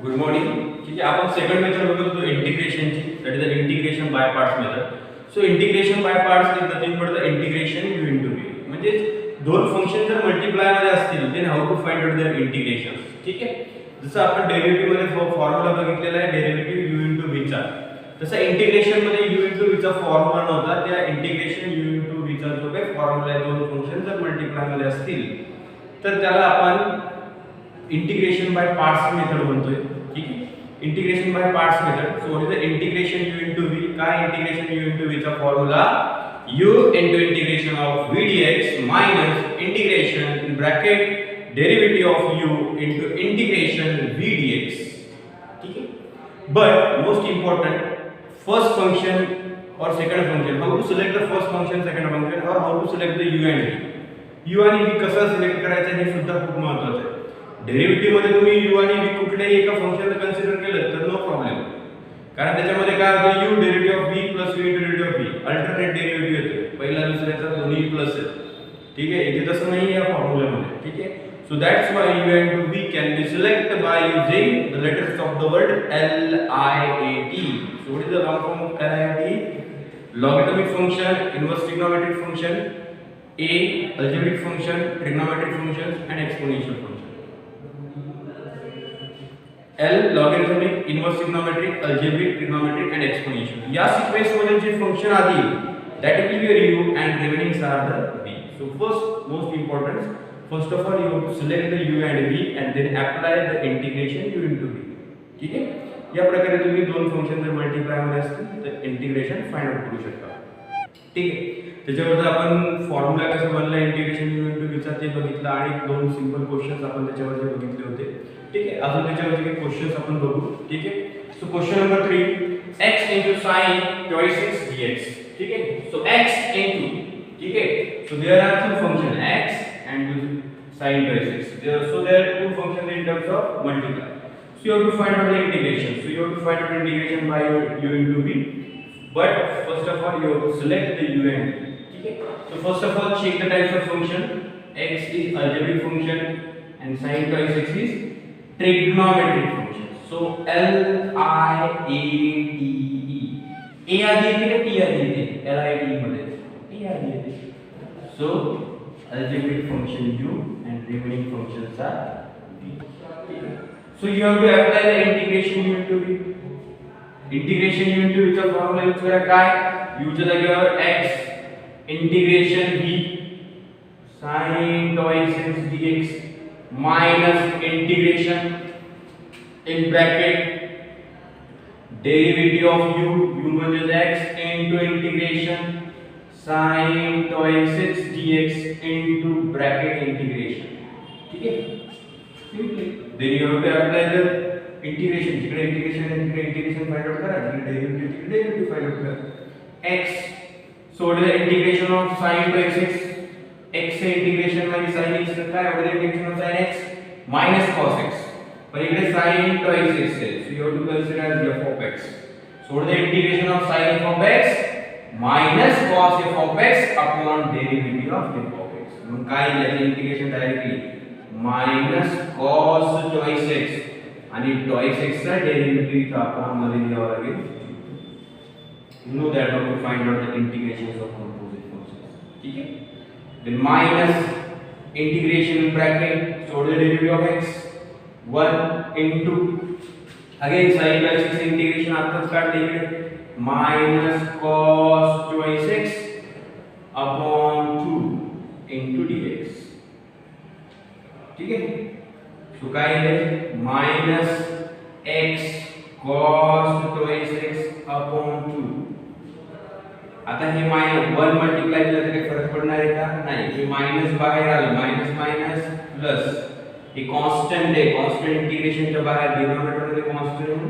Good morning. ठीक आहे, आपण सेकंड मेथड बघत होतो इंटिग्रेशनची. That is the integration by parts method. So integration by parts is nothing but the integration u into v. म्हणजे दोन फंक्शन जर मल्टिप्लाय मध्ये असतील then how to find out their integration. ठीक आहे, जसं आपण डेरिव्हेटिव्ह मध्ये फॉर्म्युला बघितलेला आहे डेरिव्हेटिव्ह u इनटू v चा, तसा इंटिग्रेशन मध्ये u इनटू v चा फॉर्म्युला नव्हता. त्या इंटिग्रेशन u इनटू v चा जो काही फॉर्म्युला आहे, दोन फंक्शन जर मल्टिप्लाय मध्ये असतील तर त्याला आपण इंटिग्रेशन बाय पार्ट्स मेथड म्हणतोय. ठीक आहे, integration by parts method. So what is the integration u into v? काय इंटिग्रेशन u इनटू v चा formula u into integration of v dx minus integration in bracket derivative of u into integration v dx. ठीक है, but most important, first function or second function, how to select the first function, second function, or how to select the u and v. u आणि v कसं select करायचं हे सुद्धा खूप महत्त्वाचं आहे. Derivative मध्ये तुम्ही u आणि v कुठल्याही एका फंक्शनला कन्सिडर केलं तर नो प्रॉब्लेम, कारण त्याच्यामध्ये काय होतं, u derivative of v plus v derivative of v alternate derivative येते, पहिला दुसऱ्याचा दोन्ही प्लस आहे. ठीक आहे, इथे तसं नाही या फॉर्म्युल्यामध्ये. ठीक आहे, so that's why u and v can be selected by using the letters of the word LIAT. So what is the long form of LIAT? Logarithmic function, inverse trigonometric function, a algebraic function, trigonometric functions and exponential function. L logarithmic, inverse trigonometric, algebraic, trigonometric and exponential. या sequence मध्ये जे function आधी that will be your u and remaining are the v. So first most important, first of all you have to select the u and v and then apply the integration u into v. ठीक आहे, या प्रकारे तुम्ही दोन function जर multiply मध्ये असतील तर इंटिग्रेशन फाइंड आउट करू शकता. ठीक आहे, त्याच्यावर आपण फॉर्म्युला कसं बनला इंटिग्रेशन u into v चा ते बघितलं आणि दोन सिंपल क्वेश्चन्स आपण त्याच्यावर जे बघितले होते. ठीक आहे, अजून त्याच्यावरचे काही क्वेश्चन्स आपण बघू. ठीक आहे, so question number 3, x into sin twice dx. ठीक है, so x into, ठीक है, so there are two functions x and sin twice x. So there are two functions in terms of multiply. So you have to find out the integration. So you have to find out integration by u into v. But first of all you have to select the u and v. ठीक है, so first of all check the types of function. X is algebraic function and sin twice x is trigonometric function. So LIATE. A आधी येते का T आधी येते? LIATE मध्ये A आधी येते. So algebraic function u and remaining functions are v. So you have to apply the integration u into v. Integration u into v चा formula use करा काय? u च्या जागेवर x integration v sin twice x dx minus integration in bracket derivative of u म्हणजे x into integration sin twice x dx into bracket integration. ठीक है, simply then you have to apply the integration. जिकडे integration आहे तिकडे integration find out करा, जिकडे derivative तिकडे derivative find out करा. x, so what is the integration of sin twice x? x से इंटिग्रेशन मध्ये sin x काय होईल? Integration of sin x minus cos x. पर इकडे sin twice x आहे, so you have to consider as f of x. So what is the integration of sin f of x minus cos f of x upon derivative of f of x. मग काय याचे integration directly minus cos twice x आणि twice x चा derivative upon मध्ये लिहावा लागेल. You know that how to find out the integrations of composite functions. ठीक है, then minus integration in bracket, so the derivative of x 1 into again sin twice x integration आताच काढले इकडे minus cos twice x upon 2 into dx. ठीक है, so काय आहे minus x cos twice x upon 2. आता हे -1 मल्टिप्लाय केलं तर काही फरक पडणार आहे का? नाही. हे मायनस बाहेर आलं, मायनस मायनस प्लस, हे कॉन्स्टंट आहे, कॉन्स्टंट इंटिग्रेशनच्या बाहेर डिनॉमिनेटर मध्ये कॉन्स्टंट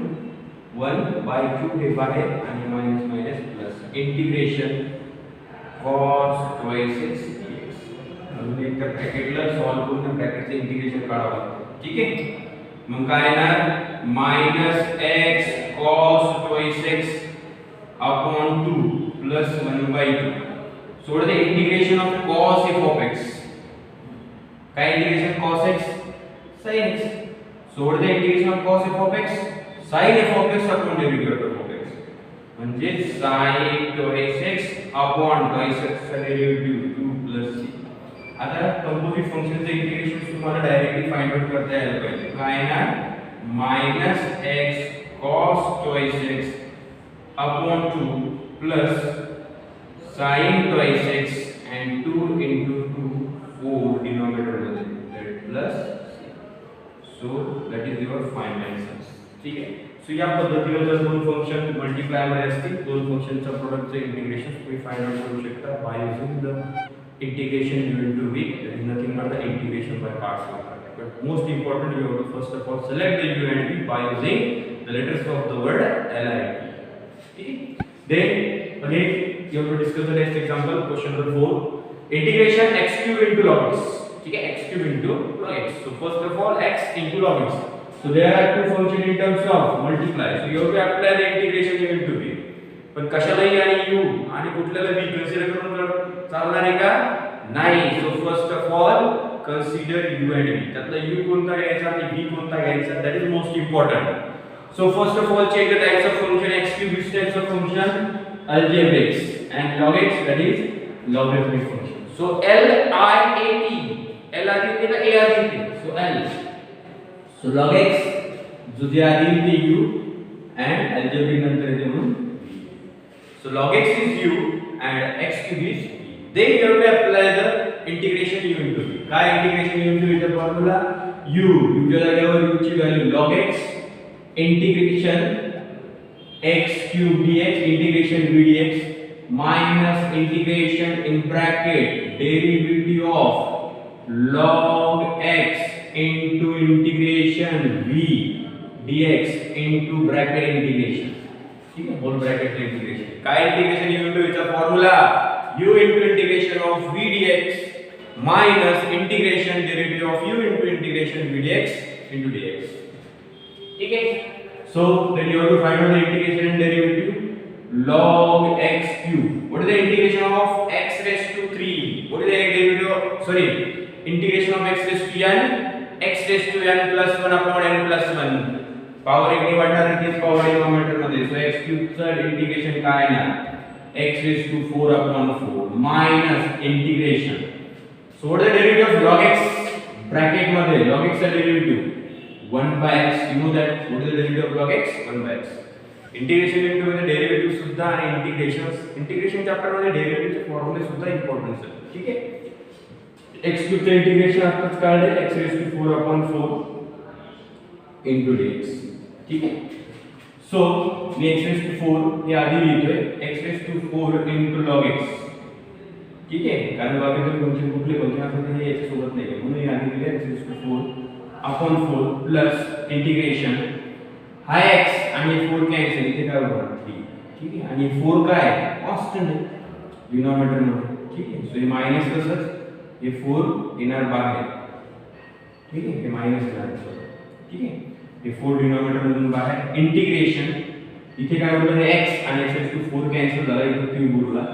1/2 हे बाहेर आणि minus minus plus integration cos twice x dx. अजून एक तर ब्रॅकेटला सॉल्व करून ब्रॅकेटचं इंटिग्रेशन काढावं लागतं. ठीक आहे, मग काय येणार minus x cos twice x upon 2 plus 1/2. So what is the integration of cos f of x? काय integration cos x sin x. So what is the integration of cos f of x? Sin f of x upon derivative of x. म्हणजे sin twice x upon twice x चा derivative 2 plus c. आता composite फंक्शनचे integration तुम्हाला directly find out करता यायला पाहिजे. काय ना minus x cos twice x upon 2 plus sin twice x and 2 into 2 4 denominator मध्ये that plus so that is your final answer. ठीक आहे. सो या पद्धतीने जर दोन फंक्शन मल्टिप्लाय मध्ये असतील दोन फंक्शनचा प्रोडक्टचे इंटिग्रेशन तुम्ही फाइंड आउट करू शकता by using the integration you will do with there is nothing but the integration by parts method. But most important you have to first of all select the u and v by using the letters of the word L I T. Okay. Then again you have to discuss the next example question number 4 integration x cube into log x. Okay, x cube into log x. So first of all x into log x. So there are two functions in terms of multiply. So you have to apply the integration u into v. पण कशालाही आणि u आणि कुठल्याला v consider करून चालणार आहे का नाही. सो first of all consider u and v. त्यातला u कोणता घ्यायचा आणि v कोणता घ्यायचा that is most important. So first of all check the types of function x cube which types of function algebraic and log x that is logarithmic function. So l I a t l आधी येते ना a आधी येते. सो l सो log x जो जे आधी येते u and algebraic नंतर येते म्हणून so log x is u and x cube is v. Then you have to apply the integration u into v. काय integration u into v चा फॉर्म्युला u च्या जागेवर u ची value log x integration x cube dx integration v dx minus integration in bracket derivative of log x into integration v dx into bracket integration. ठीक है whole bracket से integration काय integration u into चा formula u into integration of v dx minus integration derivative of u into integration v dx into dx. ठीक है. So then you have to find out the integration and derivative log x cube. What is the integration of x raised to 3? What is the derivative of, sorry, integration of x raised to n? X raised to n plus 1 upon n plus 1. Power एक निवडणार आहे ते power denominator मध्ये. सो x cube चा integration काय ना x raised to 4 upon 4 minus integration. So what is the derivative of log x bracket मध्ये log x चा derivative 1 by x. You know that what is the derivative of log x 1 by x. Integration into मध्ये derivative सुद्धा आणि integration chapter मध्ये डेरिव्हेटिव्हचे फॉर्म्युले सुद्धा important आहेत. ठीक आहे. x क्यूब चे इंटिग्रेशन आताच काढले x raised to 4 upon 4 into dx. ठीक आहे. सो मी x raised to 4 हे आधी लिहितोय x raised to 4 into log x. ठीक आहे. कारण लॉगरिथमिक फंक्शन कुठले फंक्शन असेल हे याच्या सोबत नाही म्हणून हे आधी लिहिले x raised to 4 upon 4 plus integration हा x आणि 4 कॅन्सल इथे काय होणार 3. ठीक आहे. आणि 4 काय कॉन्स्टंट आहे डिनोमिनेटर मध्ये. ठीक आहे. सो हे मायनस तसंच हे 4 येणार बाहेर. ठीक आहे. हे मायनस येणार. ठीक आहे. हे 4 डिनोमिनेटर मधून बाहेर इंटिग्रेशन इथे काय होतं x आणि x raised to 4 कॅन्सल झाला इथे 3 Urla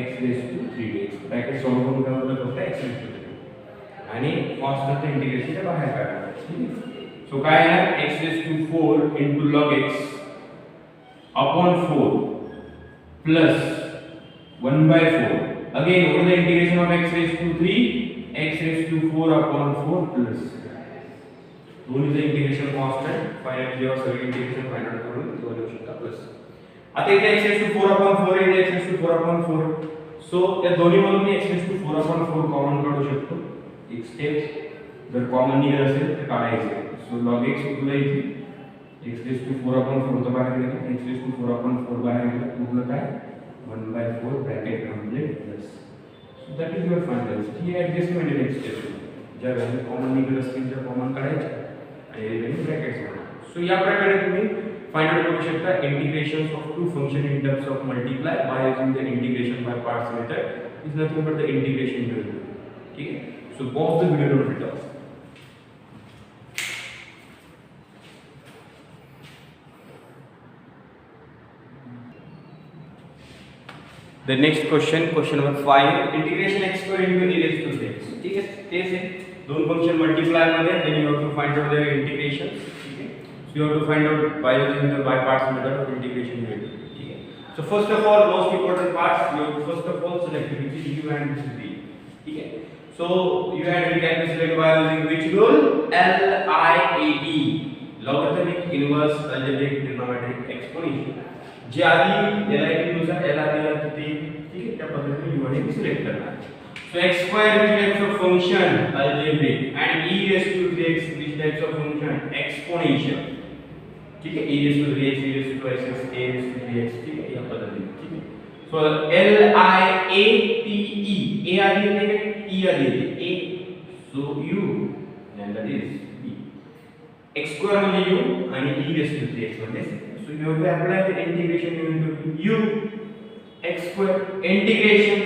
x raised to 3dx bracket solve करून काय होतं फक्त x raised to 3 आणि कॉन्स्टंट इंटिग्रेशनच्या बाहेर काढणार. सो काय आहे x raised to 4 into log x upon 4 plus 1 by 4 again what is the integration of x raised to 3 x raised to 4 upon 4 plus दोन्हीचं इंटिग्रेशन कॉन्स्टंट फायनल जेव्हा सगळे इंटिग्रेशन फायनल करून तो लिहू शकता प्लस. आता इथे x raised to 4 upon 4 इथे x raised to 4 upon 4. सो त्या दोन्ही मधून मी x raised to 4 upon 4 common काढू शकतो. एक स्टेप जर कॉमन निघत असेल तर काढायचे. सो log x उरला इथे x raised to 4 upon 4 तर बाहेर गेला x raised to 4 upon 4 बाहेर गेला उरलं काय 1 by 4 bracket complete plus. So that is your final. He adjustment in expression ज्या व्हॅल्यू कॉमन निघत असतील त्या कॉमन काढायच्या आणि ब्रॅकेट्स. सो या प्रकारे तुम्ही फाइंड आउट करू शकता integration of two function in terms of multiply by using the integration by parts method is nothing but the integration method. ठीक है. So pause the video note it down. The next question number 5 integration x square into a raised to x. ठीक है. तेज है दोन function multiply मध्ये, then you have to find out their integration. ठीक है, so you have to find out by using the by parts method of integration here. ठीक है, so first of all most important parts you have to first of all select which is u and which is v. ठीक है, so u and v can be selected by using which rule? LIAD, logarithmic inverse algebraic trigonometric exponential. जे आधी LIAD नुसार L आधी लागते ते, ठीक है, त्या पद्धतीने u आणि v सिलेक्ट करणार. So x square which types of function algebraic and e raised to 3x which types of function exponential. ठीक है, e raised to 3x, e raised to 2x, a raised to 3x, ठीक है, या पद्धतीने. ठीक है, so L I A T E, a आधी येते का e आधी येते, a, so u and that is b. x square म्हणजे u आणि e raised to 3x म्हणजे, so you have to apply the integration into u x square integration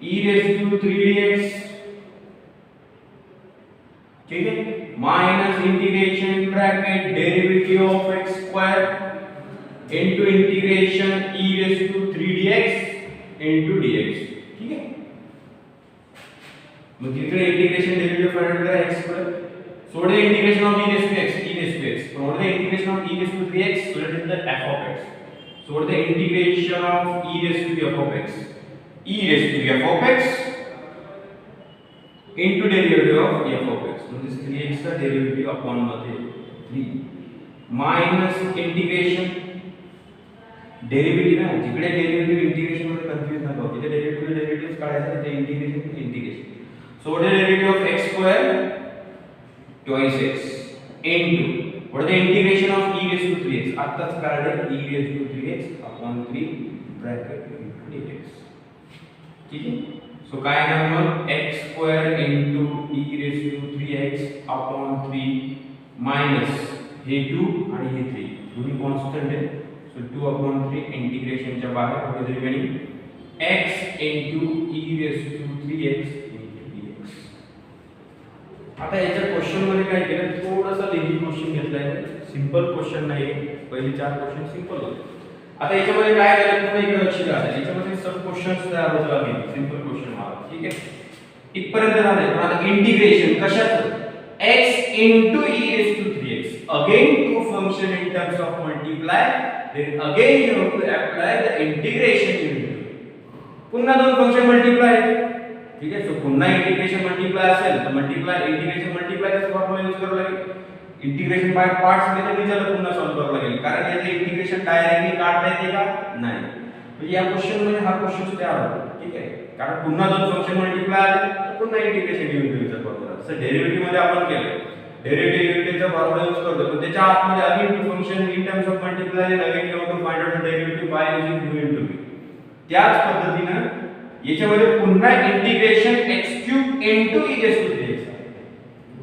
e raised to 3dx, ठीक है, minus integration bracket derivative of x square into integration e raised to 3dx into dx. ठीक है, मग तिकडे integration derivative find करा x square, so the integration of e raised to x, so the integration of e raised to 3x, so that is the f of x, so the integration of e raised to f of x, e raised to f of x into derivative of f of x, so this 3x का derivative upon मध्ये 3 minus integration derivative ना, जिकडे derivative integration मध्ये confuse नका होऊ, तिथे derivatives काढायचे, तिथे integration, so the derivative of x square twice x into what is the integration of e raised to 3x, आत्ताच काढले e raised to 3x upon 3 bracket into dx. ठीक है, सो काय आहे मग x square into e raised to 3x upon 3 minus हे 2 आणि हे 3 दोन्ही कॉन्स्टंट आहे, सो 2 upon 3 इंटिग्रेशन च्या बाहेर what is remaining x into e raised to 3x into dx. आता याच्या क्वेश्चन मध्ये काय केलं, थोडासा लेंथी क्वेश्चन घेतलाय, सिंपल क्वेश्चन नाही, पहिले 4 क्वेश्चन सिंपल होते. आता याच्यामध्ये काय झालं तुम्ही इकडे लक्ष द्या, याच्यामध्ये सब क्वेश्चन्स तयार होत राहतील, सिंपल क्वेश्चन मला. ठीक आहे, इथपर्यंत झाले, पण आता इंटिग्रेशन कशाचं, x into e raised to 3x, again two function in terms of multiply, then again you have to apply the integration unit. पुन्हा दोन फंक्शन मल्टिप्लाय, ठीक आहे, सो पुन्हा इंटिग्रेशन मल्टिप्लाय असेल तर मल्टिप्लाय इंटिग्रेशन मल्टिप्लाय चा फॉर्म्युला यूज करावा लागेल, इंटिग्रेशन बाय पार्ट्स मेथड विचारलं पुन्हा सॉल्व करावं लागेल, कारण याचं इंटिग्रेशन डायरेक्टली काढता येते का नाही, म्हणजे या क्वेश्चन मध्ये हा क्वेश्चन तयार होतो. ठीक आहे, कारण पुन्हा दोन फंक्शन मल्टिप्लाय आले तर पुन्हा इंटिग्रेशन युनिटचा फॉर्म्युला, जसं डेरिव्हेटिव्ह मध्ये आपण केलं, डेरिव्हेटिव्ह युनिटचा फॉर्म्युला यूज करतो, पण त्याच्या आतमध्ये again two function in terms of multiply and again you have to find out the derivative by using u into v. त्याच पद्धतीने याच्यामध्ये पुन्हा integration x³ into e raised to 3x,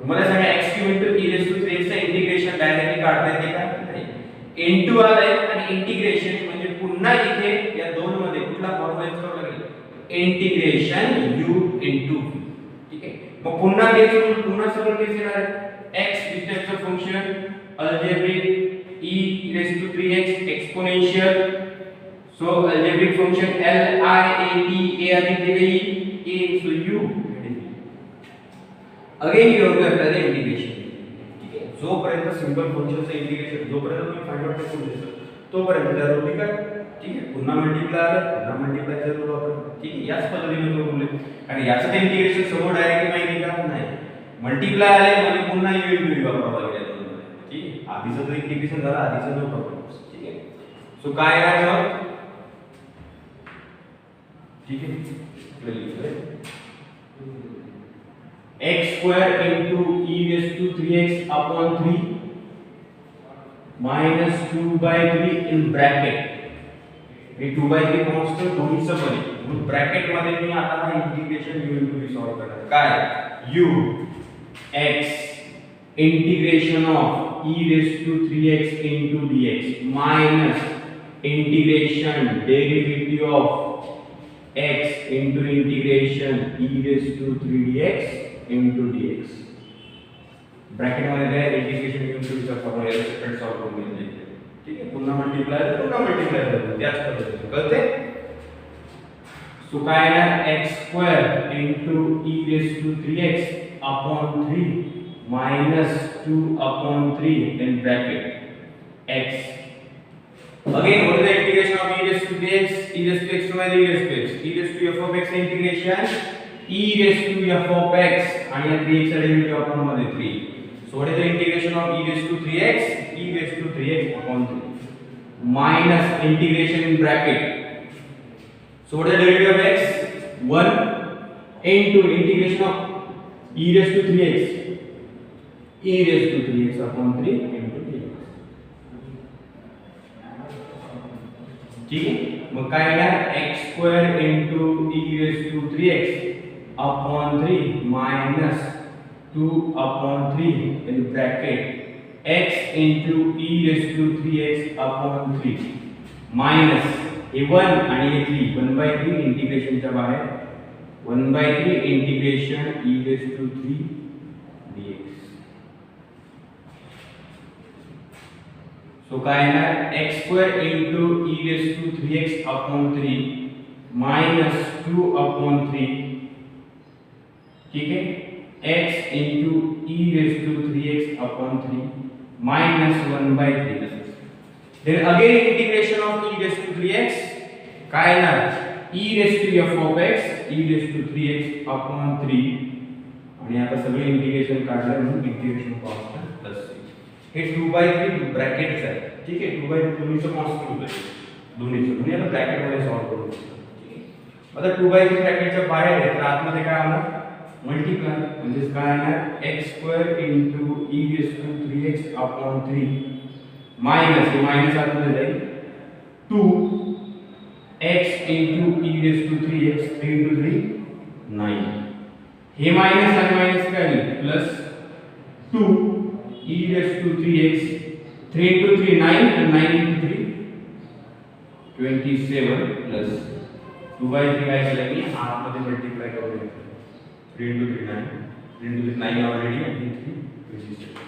मला सांगा x³ into e raised to 3x चं integration directly काढता येते का नाही, into आलाय आणि इंटिग्रेशन म्हणजे पुन्हा इथे या दोन मध्ये कुठला फॉर्म्युला यूज करावा लागेल, इंटिग्रेशन u into v. ठीक आहे, मग पुन्हा हे सोडून पुन्हा सगळं केस येणार आहे, x which types of function algebraic e raised to 3x exponential, so algebraic function LIAD, a आधी दिलेली a, so u again you have to apply the integration. ठीक आहे, जोपर्यंत सिंपल फंक्शनचं इंटिग्रेशन जोपर्यंत तुम्ही फाइंड आउट करू शकता तोपर्यंत त्या रूल काय, ठीक आहे, पुन्हा मल्टिप्लाय आलं पुन्हा मल्टिप्लायचा रूल वापरा. ठीक आहे, याच पद्धतीने तो रूल आहे, आणि याचं ते इंटिग्रेशन समोर डायरेक्टली माहिती का नाही, मल्टिप्लाय आले म्हणजे पुन्हा u into v वापरावं लागेल. ठीक आहे, आधीचं जो इंटिग्रेशन झालं आधीचं नो प्रॉब्लेम. ठीक आहे, सो काय आहे मग, ठीक है, x square into e raised to 3x upon 3 minus 2 by 3 in bracket, हे 2 by 3 कॉन्स्टंट दोन्ही सबने म्हणून ब्रॅकेट मध्ये मी आता हा integration u into v solve करणार. काय u x integration of e raised to 3x into dx minus integration derivative of x into integration e raised to 3dx into dx. Bracket मध्ये काय इंटिग्रेशन into चा formula separate solve करून घ्यायचा. ठीक आहे, पुन्हा मल्टिप्लाय करतो त्याच पद्धतीने कळते. सो काय आहे x square into e raised to 3x upon 3 minus 2 upon 3 in bracket x. Again, what is the integration of e raised to x? E raised to x minus e raised to x. E raised to f of x integration e raised to f of x and here 3x derivative upon 1 3. So what is the integration of e raised to 3x? E raised to 3x upon 3 minus integration in bracket. So what is the derivative of x? 1 into integration of e raised to 3x. E raised to 3x upon 3 into 3x. ठीक है, मग काय येणार x² into e raised to 3x upon 3 minus 2 upon 3 in bracket x into e raised to 3x upon 3 minus a1 आणि a3 1/3 integration च्या बाहेर 1/3 integration e raised to 3 dx. So काय येणार x² into e raised to 3x upon 3 minus 2 upon 3 ठीक है x into e raised to 3x upon 3 minus 1/3. Then again integration of e raised to 3x काय येणार e raised to f of x e raised to 3x upon 3 आणि आता सगळे integration काढले म्हणून integration constant plus हे 2/3 brackets आहे ठीक आहे 2/3 दोन्हीचं कॉन्स्टंट होतं दोन्हीचं म्हणजे आता ब्रॅकेट मध्ये सॉल्व्ह करू ठीक आहे आता 2/3 ब्रॅकेटच्या बाहेर आहे तर आतमध्ये काय होणार मल्टिप्लाय म्हणजे काय येणार x² into e raised to 3x upon 3 minus हे मायनस आतमध्ये जाईल 2x into e raised to 3x 3 into 3 9 hey minus आणि मायनस काय होईल plus 2 e raised to 3x 3 into 3 9 and 9 into 3 27 plus 2/3 काय झालं की हाफ मध्ये मल्टिप्लाय करू 3 into 3 9 3 into 3 9 ऑलरेडी आणि 3 27.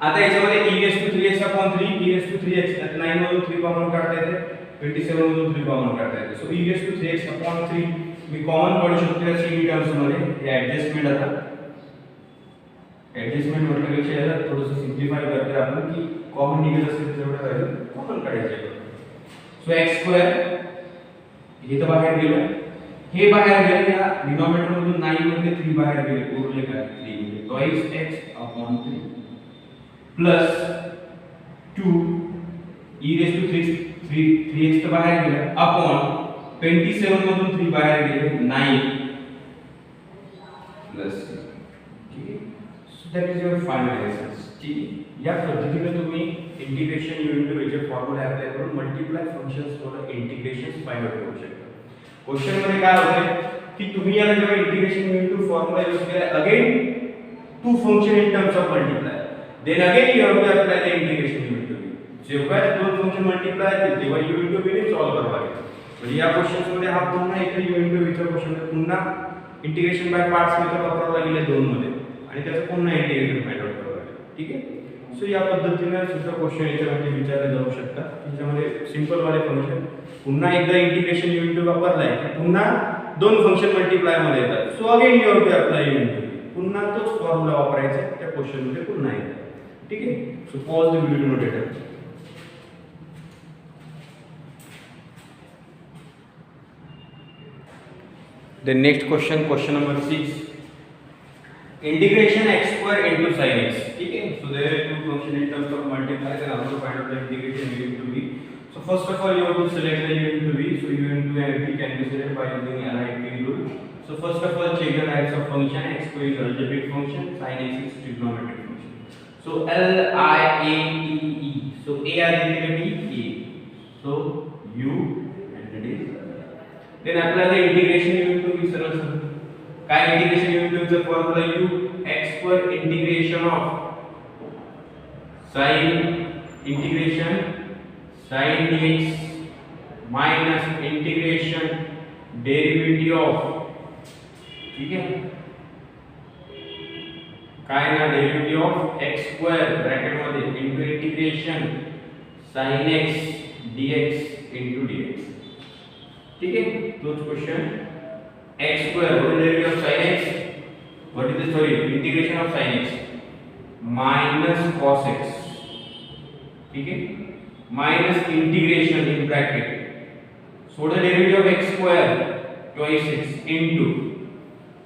आता याच्यामध्ये e raised to 3x upon 3 e raised to 3x 9 मधून 3 कॉमन काढता येते 27 मधून 3 कॉमन काढता येते. सो e raised to 3x upon 3 me common काढू शकतो या सीडी टर्म्स मध्ये हे ऍडजस्टमेंट आता ऍडजस्टमेंट म्हटल्यापेक्षा याला थोडंसं सिम्प्लिफाय करते आपण की कॉमन निघत असेल तेवढं व्हॅल्यू कॉमन काढायचे. सो x² हे तर बाहेर गेलं हे बाहेर गेलं या डिनॉमिनेटर मधून 9 मध्ये 3 बाहेर गेले उरले काय 3 म्हणजे twice x upon 3 plus 2 e raised to 3x तर बाहेर गेलं अपॉन 27 मधून 3 बाहेर गेले 9 प्लस ठीक आहे. So that is your final answer ठीक आहे. या पद्धतीने तुम्ही इंटिग्रेशन युनिट चे फॉर्म्युला अप्लाय करून मल्टिप्लाय फंक्शन्स वर इंटिग्रेशन्स फाइंड आउट करू शकता. क्वेश्चन मध्ये काय होते की तुम्ही याला जेव्हा इंटिग्रेशन युनिट फॉर्म्युला यूज केला again two function in terms of multiply then again you have to apply the integration unit to जेव्हा दोन फंक्शन मल्टिप्लाय होतील तेव्हा युनिट टू बी सॉल्व करावा लागेल. म्हणजे या क्वेश्चन्स मध्ये हा पुन्हा एक युनिट टू चा क्वेश्चन पुन्हा इंटिग्रेशन बाय पार्ट्स मेथड वापरावा लागेल दोन मध्ये आणि त्याचं पुन्हा इंटिग्रेशन फाइंड आउट करावं लागेल ठीक आहे. सो या पद्धतीने सुद्धा क्वेश्चन याच्यामध्ये विचारले जाऊ शकतात त्याच्यामध्ये सिंपल वाले फंक्शन पुन्हा एकदा इंटिग्रेशन युनिट टू वापरलाय की पुन्हा दोन फंक्शन मल्टिप्लाय मध्ये येतात. So again you have to apply unit to पुन्हा तोच फॉर्म्युला वापरायचा त्या क्वेश्चन मध्ये पुन्हा येतात ठीक आहे. सो पॉज द व्हिडिओ नोटेटर. The next question number 6 integration x² into sin x ठीक है. So there are two functions in terms of multiply and also find out the integration u into v. So first of all you have to select the u into v. So u into v can be selected by using LIT rule. So first of all check the types of function. x² is algebraic function, sin x is trigonometric function. So LIATE. So a algebraic a. So u and it is then apply the integration unit to be सरळ सरळ काय integration unit चा formula u x² integration of sin integration sin dx minus integration derivative of ठीक है काय ना derivative of x² bracket मध्ये into integration sin x dx into dx ठीक है. तोच question x² derivative of sin x what is the sorry integration of sin x minus cos x, ठीक है, minus integration in bracket so the derivative of x square twice x into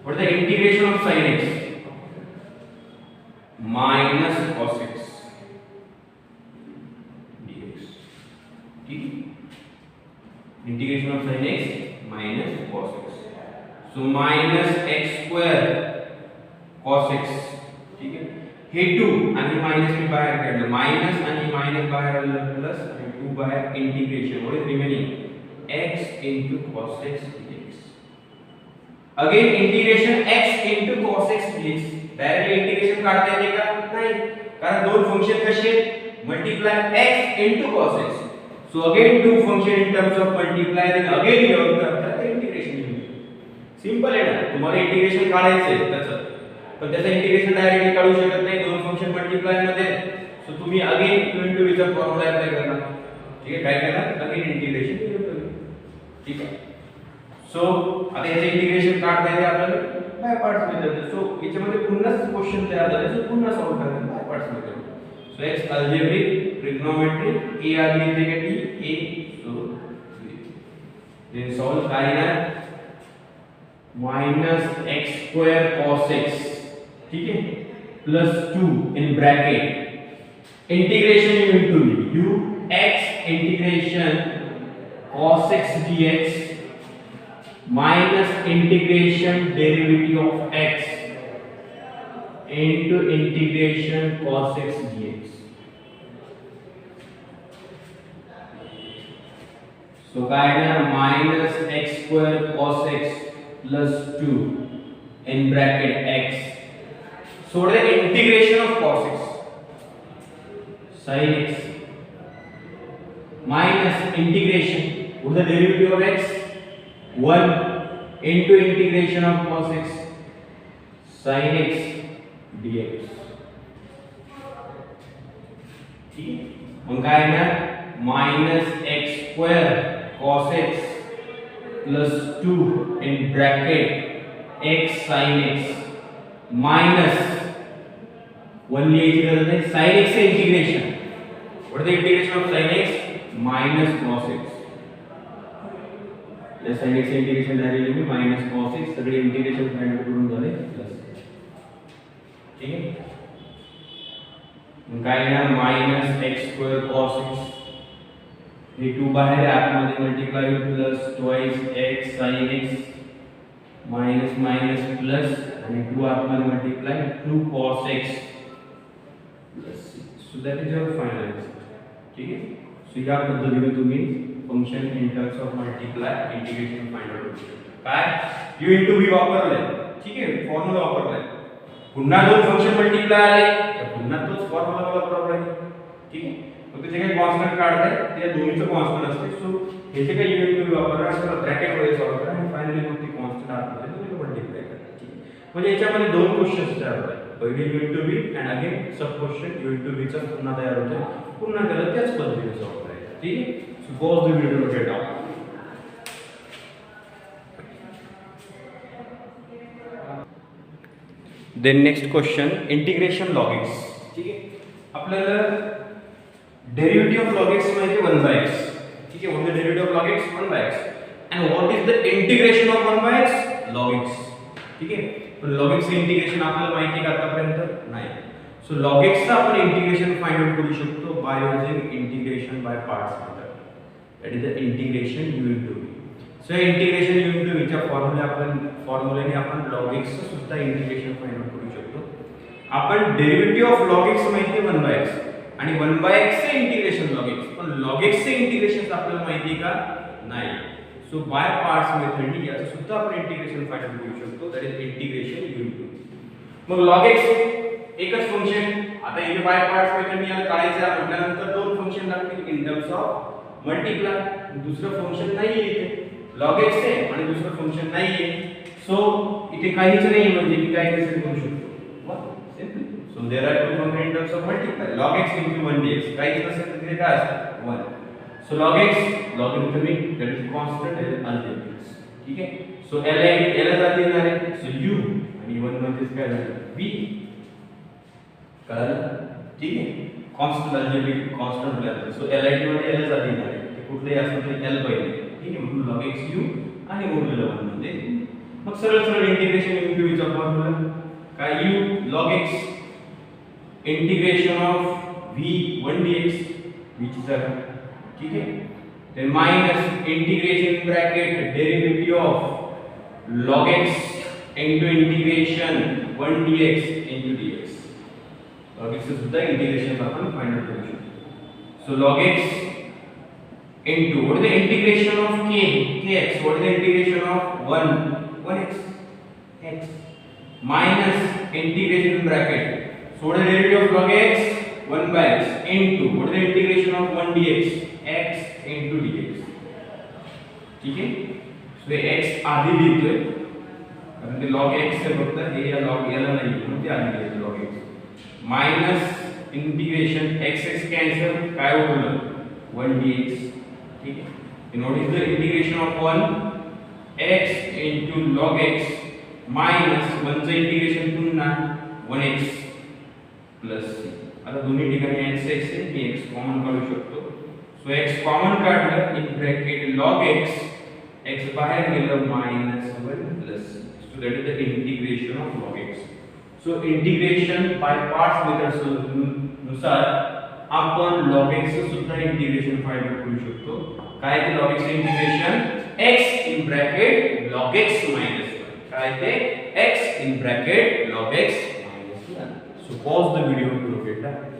what is the integration of sin x minus cos x dx, ठीक, integration of sin x minus cos x, so minus x square cos x, ठीक है, हे 2 आणि minus मी बाहेर काढलं, minus आणि minus बाहेर आलं plus आणि 2 बाहेर integration what is remaining x into cos x dx, again integration x into cos x dx, directly integration काढता येते का नाही, कारण दोन फंक्शन कसे आहेत multiply x into cos x, so again two function in terms of multiply then again you have to apply integration, simple आहे ना, तुम्हाला इंटिग्रेशन काढायचं आहे त्याचं, पण त्याचं इंटिग्रेशन डायरेक्टली काढू शकत नाही दोन फंक्शन मल्टीप्लाय मध्ये, सो तुम्ही अगेन u into v चा फॉर्म्युला अप्लाय करणार, ठीक आहे, काय करणार अगेन इंटिग्रेशन, ठीक आहे, सो आता याचे इंटिग्रेशन काढता येते आपल्याला बाय पार्ट्स मेथड, सो याच्यामध्ये पुन्हा क्वेश्चन तयार झाले, सो पुन्हा सॉल्व करायचं by parts method, so x algebraic trigonometric A आधी येते का T A, so then solve काय ना minus x square cos x, ठीक है, plus 2 in bracket integration into u x integration cos x dx minus integration derivative of x into integration cos x dx, so काय ना minus x square cos x plus 2 in bracket x, so the integration of cos x sin x minus integration what the derivative of x 1 into integration of cos x sin x dx, ठीक, मग काय ना minus x square cos x plus 2 in bracket x sin x minus 1 लिहायची गरज नाही, sin x चे integration what is the integration of sin x minus cos x, या sin x चे integration directly मी minus cos x सगळे integration find out करून झाले plus, ठीक आहे, मग काय ना minus x square cos x हे 2 बाहेर आतमध्ये multiply plus twice x sin x minus minus plus आणि 2 आतमध्ये multiply 2 cos x plus, so that is your final answer, ठीक आहे, सो या पद्धतीने तुम्ही function in terms of multiply integration find out करू शकता, काय u into v वापरलाय, ठीक आहे, फॉर्म्युला वापरलाय, पुन्हा दोन फंक्शन मल्टिप्लाय आले तर पुन्हा तोच फॉर्म्युला वापरावा लागेल, ठीक आहे, फक्त जे काही कॉन्स्टंट काढताय ते दोन्हीचं कॉन्स्टंट असते, सो हे जे काही u into v वापरला त्याला ब्रॅकेट मध्ये सॉल्व करा आणि फायनली मग ते कॉन्स्टंट आतमध्ये तुम्ही मल्टिप्लाय करा, ठीक आहे, म्हणजे याच्यामध्ये दोन क्वेश्चन्स तयार होतात, पहिले u into v and again सब क्वेश्चन u into v चा पुन्हा तयार होतो, पुन्हा त्याला त्याच पद्धतीने सॉल्व करायचं, ठीक आहे, so pause the video note it down. Then next question integration log x, ठीक आहे, आपल्याला डेरिव्हेटिव्ह ऑफ log x म्हणजे 1/x, ठीक आहे, what is the derivative of log x 1/x and what is the integration of 1/x log x, ठीक आहे, पण log x चे इंटिग्रेशन आपल्याला माहिती आहे का आतापर्यंत नाही, सो log x चा आपण इंटिग्रेशन फाइंड आउट करू शकतो by using integration by parts method, that is the integration u into v, so integration u into v च्या फॉर्म्युल्याने आपण log x चं सुद्धा इंटिग्रेशन फाइंड आउट करू शकतो, आपण डेरिव्हेटिव्ह ऑफ log x माहिती आहे 1/x आणि 1/x चे इंटिग्रेशन log x, पण log x चे इंटिग्रेशन आपल्याला माहिती आहे का नाही, सो बाय पार्ट्स मेथडनी याचं सुद्धा आपण इंटिग्रेशन फाइंड आउट करू शकतो, that is integration u into v, mug log x एकच फंक्शन, आता इथे बाय पार्ट्स मेथडनी याला काढायचं आहे म्हटल्यानंतर दोन फंक्शन लागतील इन टर्म्स ऑफ मल्टिप्लाय, दुसरं फंक्शन नाही आहे इथे log x आहे आणि दुसरं फंक्शन नाही आहे, सो इथे काहीच नाही म्हणजे मी काय करू शकतो simple, so there are two function in terms of multiply log x into 1 dx, काहीच नसेल तर तिथे काय असतं 1, सो log x log into v that is constant is unlimited, ठीक आहे, सो l जाती येणार आहे, सो u आणि 1 म्हणजेच काय झालं v. कळलं? ठीक आहे. Constant algebraic constant value. So LIT मध्ये L चा येणार आहे. ते कुठलेही असलं तरी L पाहिजे. ठीक आहे. म्हणून log x u आणि मोडलेलं 1 मध्ये. मग सरळ सरळ इंटिग्रेशन इंटू v चा फॉर्म्युला काय u log x integration of v 1 dx v ची जागा. ठीक आहे. then minus integration bracket derivative of log x into integration 1 dx into dx. log x सुद्धा इंटिग्रेशन आपण फाइंड करू शकतो. so log x into what is the integration of kx, what is the integration of 1x x minus integration bracket, so what is the derivative of log x 1 by x into what is the integration of 1 dx x into dx. ठीक है. सो x आधी लिहितोय कारण ते log x आहे फक्त, हे या log याला नाही म्हणून ते आधी लिहितो log x minus integration x x cancel काय होईल 1 dx. ठीक है. and what is the integration of 1 x into log x minus 1 चं इंटिग्रेशन पुन्हा 1x प्लस c. आता दोन्ही ठिकाणी x x आहे, मी x कॉमन काढू शकतो. सो x कॉमन काढलं इन ब्रॅकेट log x x बाहेर गेलं -1 plus c. So that is the integration of log x. So integration by parts method नुसार आपण log x चं सुद्धा इंटिग्रेशन फाइंड करू शकतो. काय ते log x integration x in bracket log x -1. काय ते x in bracket log x -1. So pause the video to locate that.